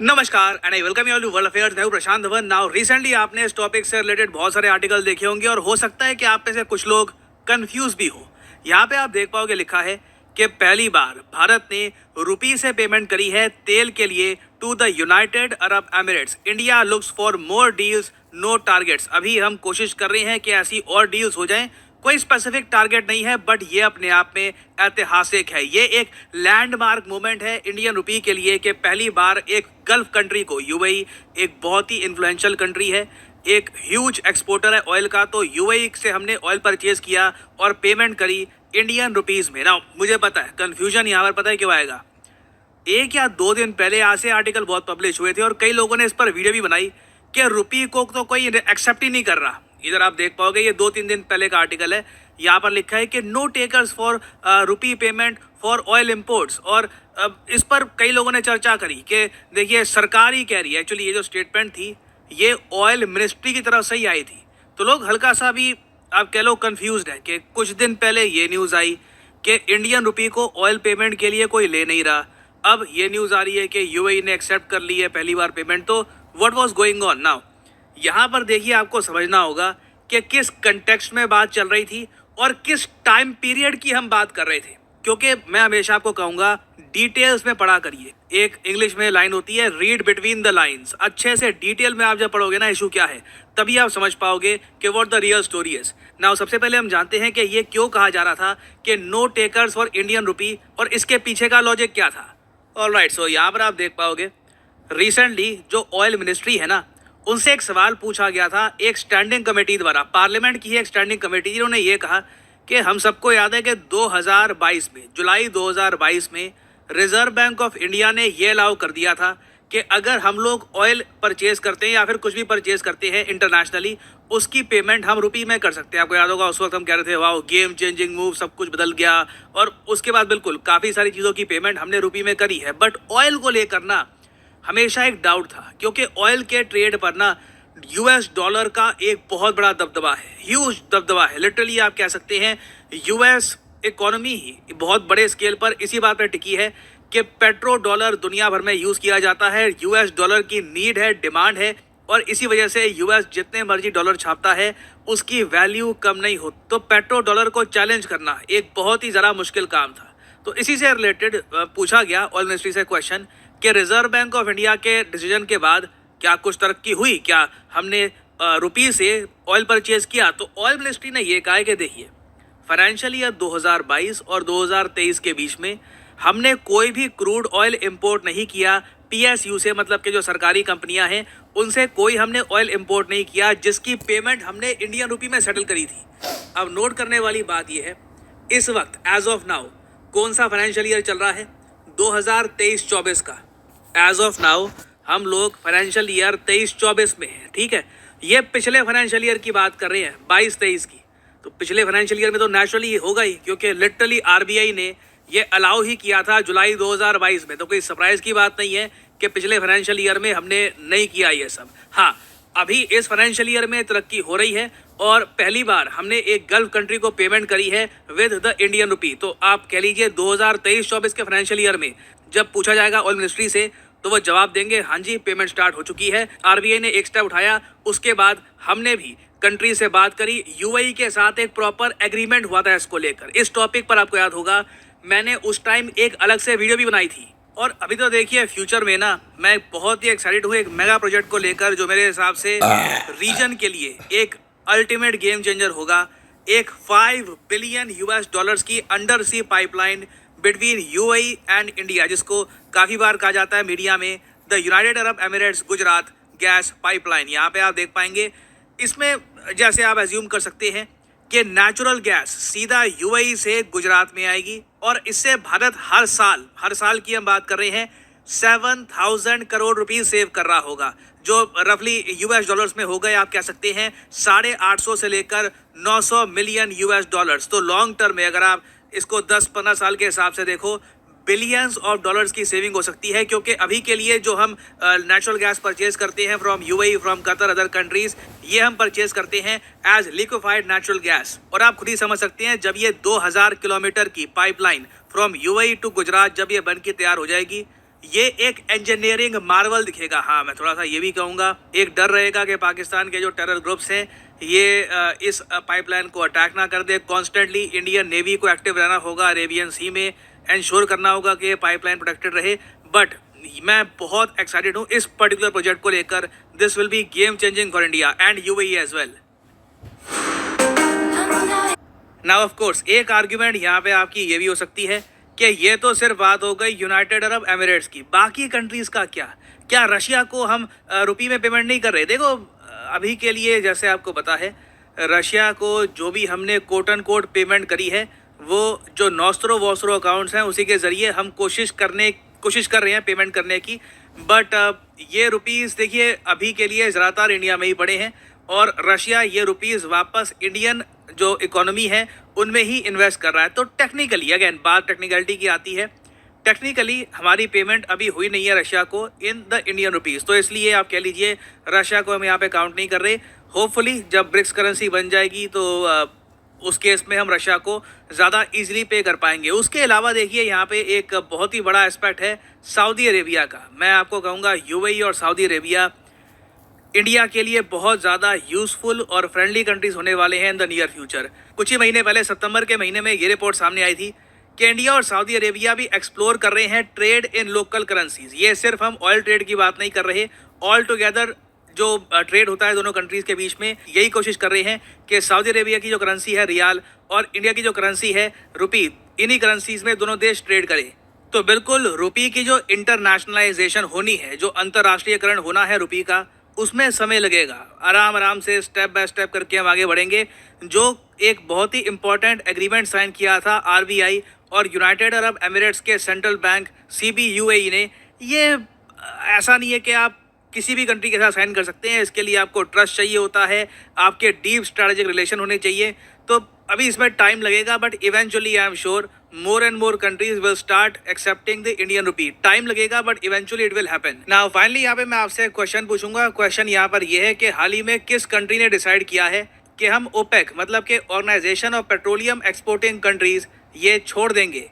नमस्कार and I welcome you all to world affairs. मैं हूं प्रशांत धवन। नाउ रिसेंटली आपने इस टॉपिक से रिलेटेड बहुत सारे आर्टिकल देखे होंगे और हो सकता है कि आप में से कुछ लोग कंफ्यूज भी हो। यहाँ पे आप देख पाओगे लिखा है कि पहली बार भारत ने रुपी से पेमेंट करी है तेल के लिए to the United Arab Emirates. India looks for more deals, no targets. अभी हम कोशिश कर रहे हैं कि ऐसी और डील्स हो जाएं। कोई स्पेसिफिक टारगेट नहीं है, बट ये अपने आप में ऐतिहासिक है। ये एक लैंडमार्क मोमेंट है इंडियन रुपी के लिए कि पहली बार एक गल्फ कंट्री को, यूएई एक बहुत ही इन्फ्लुएंशियल कंट्री है, एक ह्यूज एक्सपोर्टर है ऑयल का, तो यूएई से हमने ऑयल परचेज किया और पेमेंट करी इंडियन रुपीज में। ना मुझे पता है कंफ्यूजन यहाँ पर पता है क्यों आएगा। 1 या 2 दिन पहले ऐसे आर्टिकल बहुत पब्लिश हुए थे और कई लोगों ने इस पर वीडियो भी बनाई कि रुपी को तो कोई एक्सेप्ट ही नहीं कर रहा। इधर आप देख पाओगे ये 2-3 दिन पहले का आर्टिकल है। यहाँ पर लिखा है कि no takers for rupee payment for oil imports. और इस पर कई लोगों ने चर्चा करी कि देखिए सरकार ही कह रही है। एक्चुअली ये जो स्टेटमेंट थी ये ऑयल मिनिस्ट्री की तरफ से ही आई थी, तो लोग हल्का सा भी आप कह लो कंफ्यूज्ड है कि कुछ दिन पहले ये न्यूज़ आई कि इंडियन रुपी को ऑयल पेमेंट के लिए कोई ले नहीं रहा। अब ये न्यूज़ आ रही है कि यूएई ने एक्सेप्ट कर ली है पहली बार पेमेंट। तो what was going on now, यहाँ पर देखिए आपको समझना होगा कि किस कंटेक्स्ट में बात चल रही थी और किस टाइम पीरियड की हम बात कर रहे थे। क्योंकि मैं हमेशा आपको कहूँगा डिटेल्स में पढ़ा करिए। एक इंग्लिश में लाइन होती है रीड बिटवीन द लाइंस। अच्छे से डिटेल में आप जब पढ़ोगे ना इशू क्या है, तभी आप समझ पाओगे कि what the real story is. Now सबसे पहले हम जानते हैं कि ये क्यों कहा जा रहा था कि no takers for Indian rupee, और इसके पीछे का लॉजिक क्या था। ऑलराइट, सो यहाँ पर आप देख पाओगे रिसेंटली जो ऑयल मिनिस्ट्री है ना, उनसे एक सवाल पूछा गया था एक स्टैंडिंग कमेटी द्वारा। पार्लियामेंट की एक स्टैंडिंग कमेटी, जिन्होंने ये कहा कि हम सबको याद है कि 2022 में, जुलाई 2022 में रिजर्व बैंक ऑफ इंडिया ने ये अलाउ कर दिया था कि अगर हम लोग ऑयल परचेज करते हैं या फिर कुछ भी परचेज करते हैं इंटरनेशनली, उसकी पेमेंट हम रुपी में कर सकते हैं। आपको याद होगा उस वक्त हम कह रहे थे वाओ गेम चेंजिंग मूव, सब कुछ बदल गया। और उसके बाद बिल्कुल काफ़ी सारी चीज़ों की पेमेंट हमने रुपी में करी है। बट ऑयल को लेकर ना हमेशा एक डाउट था, क्योंकि ऑयल के ट्रेड पर ना यूएस डॉलर का एक बहुत बड़ा दबदबा है, ह्यूज दबदबा है। लिटरली आप कह सकते हैं यूएस इकोनॉमी ही बहुत बड़े स्केल पर इसी बात पर टिकी है कि पेट्रो डॉलर दुनिया भर में यूज़ किया जाता है। यूएस डॉलर की नीड है, डिमांड है, और इसी वजह से यूएस जितने मर्जी डॉलर छापता है उसकी वैल्यू कम नहीं हो। तो पेट्रो डॉलर को चैलेंज करना एक बहुत ही ज़रा मुश्किल काम था। तो इसी से रिलेटेड पूछा गया ऑयल मिनिस्ट्री से क्वेश्चन कि रिजर्व बैंक ऑफ इंडिया के डिसीजन के बाद क्या कुछ तरक्की हुई, क्या हमने रुपी से ऑयल परचेज किया। तो ऑयल मिनिस्ट्री ने यह कहा है कि देखिए फाइनेंशियल ईयर 2022 और 2023 के बीच में हमने कोई भी क्रूड ऑयल इंपोर्ट नहीं किया पीएसयू से, मतलब कि जो सरकारी कंपनियां हैं उनसे कोई हमने ऑयल इंपोर्ट नहीं किया जिसकी पेमेंट हमने इंडियन रुपी में सेटल करी थी। अब नोट करने वाली बात यह है, इस वक्त एज ऑफ नाउ कौन सा फाइनेंशियल ईयर चल रहा है, 2023-24 का। एज ऑफ नाउ हम लोग फाइनेंशियल ईयर 23-24 में हैं, ठीक है। ये पिछले फाइनेंशियल ईयर की बात कर रहे हैं 22-23 की। तो पिछले फाइनेंशियल ईयर में तो नेचुरली होगा ही, क्योंकि लिटरली आरबीआई ने ये अलाउ ही किया था जुलाई 2022 में। तो कोई सरप्राइज की बात नहीं है कि पिछले फाइनेंशियल ईयर में हमने नहीं किया ये सब। हाँ, अभी इस फाइनेंशियल ईयर में तरक्की हो रही है और पहली बार हमने एक गल्फ कंट्री को पेमेंट करी है विद द इंडियन रुपी। तो आप कह लीजिए 2023-24 के फाइनेंशियल ईयर में जब पूछा जाएगा ऑयल मिनिस्ट्री से तो वो जवाब देंगे हाँ जी पेमेंट स्टार्ट हो चुकी है। आरबीआई ने एक स्टेप उठाया, उसके बाद हमने भी कंट्री से बात करी, यूएई के साथ एक प्रॉपर एग्रीमेंट हुआ था इसको लेकर। इस टॉपिक पर आपको याद होगा मैंने उस टाइम एक अलग से वीडियो भी बनाई थी। और अभी तो देखिए फ्यूचर में ना मैं बहुत ही एक्साइटेड हूँ एक मेगा प्रोजेक्ट को लेकर, जो मेरे हिसाब से रीजन के लिए एक अल्टीमेट गेम चेंजर होगा। एक 5 बिलियन यूएस डॉलर्स की under C pipeline between UAE and India, जिसको काफ़ी बार कहा जाता है मीडिया में the United Arab Emirates Gujarat gas pipeline. यहाँ पे आप देख पाएंगे इसमें जैसे आप एज्यूम कर सकते हैं कि नेचुरल गैस सीधा यूएई से गुजरात में आएगी और इससे भारत हर साल की हम बात कर रहे हैं 7,000 करोड़ रुपीस सेव कर रहा होगा, जो रफली यूएस डॉलर्स में हो गए आप कह सकते हैं 850 से लेकर 900 मिलियन यूएस डॉलर्स। तो लॉन्ग टर्म में अगर आप इसको 10-15 साल के हिसाब से देखो बिलियंस ऑफ डॉलर्स की सेविंग हो सकती है। क्योंकि अभी के लिए जो हम नेचुरल गैस परचेज करते हैं from UAE, from Qatar, other countries, ये हम परचेज करते हैं एज लिक्विफाइड नेचुरल गैस। और आप खुद ही समझ सकते हैं जब ये 2000 किलोमीटर की pipeline from UAE to Gujarat जब ये बन के तैयार हो जाएगी, ये एक इंजीनियरिंग मार्वल दिखेगा। हाँ, मैं थोड़ा सा ये भी कहूँगा, एक डर रहेगा कि पाकिस्तान के जो टेरर ग्रुप्स हैं ये इस पाइपलाइन को अटैक ना कर दे। कॉन्स्टेंटली इंडियन नेवी को एक्टिव रहना होगा अरेबियन सी में, इंश्योर करना होगा कि ये पाइपलाइन प्रोटेक्टेड रहे। बट मैं बहुत एक्साइटेड हूँ इस पर्टिकुलर प्रोजेक्ट को लेकर। This will be game changing for India and UAE as well. Now of course एक आर्ग्यूमेंट यहाँ पे आपकी ये भी हो सकती है कि ये तो सिर्फ बात हो गई यूनाइटेड अरब एमिरेट्स की, बाकी कंट्रीज का क्या रशिया को हम रुपये में पेमेंट नहीं कर रहे? देखो अभी के लिए जैसे आपको पता है, रशिया को जो भी हमने कोट एंड कोट पेमेंट करी है वो जो नॉस्ट्रो वॉस्ट्रो अकाउंट्स हैं उसी के ज़रिए हम कोशिश कर रहे हैं पेमेंट करने की। बट ये रुपीज़ देखिए अभी के लिए ज़्यादातर इंडिया में ही पड़े हैं और रशिया ये रुपीज़ वापस इंडियन जो इकोनॉमी है उनमें ही इन्वेस्ट कर रहा है। तो टेक्निकली, अगेन बात टेक्निकलिटी की आती है, टेक्निकली हमारी पेमेंट अभी हुई नहीं है रशिया को इन द इंडियन रुपीज़। तो इसलिए आप कह लीजिए रशिया को हम यहाँ पे काउंट नहीं कर रहे। होपफुली जब ब्रिक्स करेंसी बन जाएगी तो उस केस में हम रशिया को ज़्यादा इजीली पे कर पाएंगे। उसके अलावा देखिए यहाँ पे एक बहुत ही बड़ा एस्पेक्ट है सऊदी अरेबिया का। मैं आपको कहूँगा यूएई और सऊदी अरेबिया इंडिया के लिए बहुत ज़्यादा यूज़फुल और फ्रेंडली कंट्रीज़ होने वाले हैं इन द नियर फ्यूचर। कुछ ही महीने पहले सितंबर के महीने में ये रिपोर्ट सामने आई थी कि इंडिया और सऊदी अरेबिया भी एक्सप्लोर कर रहे हैं ट्रेड इन लोकल करेंसीज। ये सिर्फ हम ऑयल ट्रेड की बात नहीं कर रहे, ऑल टुगेदर जो ट्रेड होता है दोनों कंट्रीज़ के बीच में, यही कोशिश कर रहे हैं कि सऊदी अरेबिया की जो करेंसी है रियाल और इंडिया की जो करेंसी है रुपी, इन्हीं करेंसीज़ में दोनों देश ट्रेड करें। तो बिल्कुल रुपी की जो इंटरनेशनलाइजेशन होनी है, जो अंतर्राष्ट्रीयकरण होना है रुपी का, उसमें समय लगेगा। आराम से स्टेप बाय स्टेप करके हम आगे बढ़ेंगे। जो एक बहुत ही इंपॉर्टेंट एग्रीमेंट साइन किया था आरबीआई और यूनाइटेड अरब एमिरेट्स के सेंट्रल बैंक सीबीयूएई ने, ये ऐसा नहीं है कि आप किसी भी कंट्री के साथ साइन कर सकते हैं। इसके लिए आपको ट्रस्ट चाहिए होता है, आपके डीप स्ट्रैटेजिक रिलेशन होने चाहिए। तो अभी इसमें टाइम लगेगा but eventually I am sure more and more countries will start accepting the Indian rupee. Time लगेगा but eventually it will happen. Now finally यहाँ पे मैं आपसे क्वेश्चन पूछूंगा। क्वेश्चन यहाँ पर यह है कि हाल ही में किस कंट्री ने डिसाइड किया है कि हम ओपेक मतलब कि organisation of petroleum exporting countries ये छोड़ देंगे।